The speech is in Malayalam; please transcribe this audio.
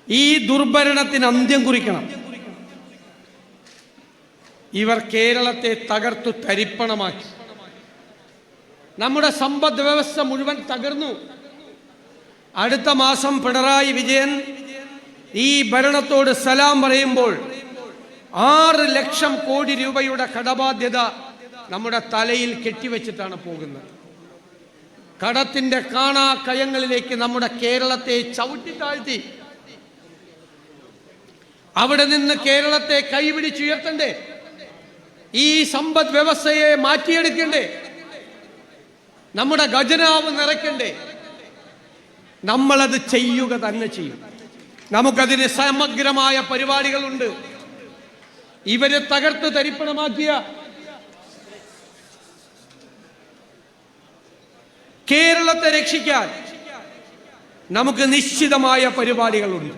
ഈ ദുർഭരണത്തിന് അന്ത്യം കുറിക്കണം. ഇവർ കേരളത്തെ തകർത്തു തരിപ്പണമാക്കി. നമ്മുടെ സമ്പദ് വ്യവസ്ഥ മുഴുവൻ തകർന്നു. അടുത്ത മാസം പിണറായി വിജയൻ ഈ ഭരണത്തോട് സലാം പറയുമ്പോൾ 6 ലക്ഷം കോടി രൂപയുടെ കടബാധ്യത നമ്മുടെ തലയിൽ കെട്ടിവെച്ചിട്ടാണ് പോകുന്നത്. കടത്തിന്റെ കാണാക്കയങ്ങളിലേക്ക് നമ്മുടെ കേരളത്തെ ചവിട്ടി താഴ്ത്തി. അവിടെ നിന്ന് കേരളത്തെ കൈപിടിച്ചുയർത്തണ്ടേ? ഈ സമ്പദ് വ്യവസ്ഥയെ മാറ്റിയെടുക്കണ്ടേ? നമ്മുടെ ഖജനാവ് നിറയ്ക്കണ്ടേ? നമ്മളത് ചെയ്യുക തന്നെ ചെയ്യും. നമുക്കതിന് സമഗ്രമായ പരിപാടികളുണ്ട്. ഇവരെ തകർത്ത് തരിപ്പണമാക്കിയ കേരളത്തെ രക്ഷിക്കാൻ നമുക്ക് നിശ്ചിതമായ പരിപാടികളുണ്ട്.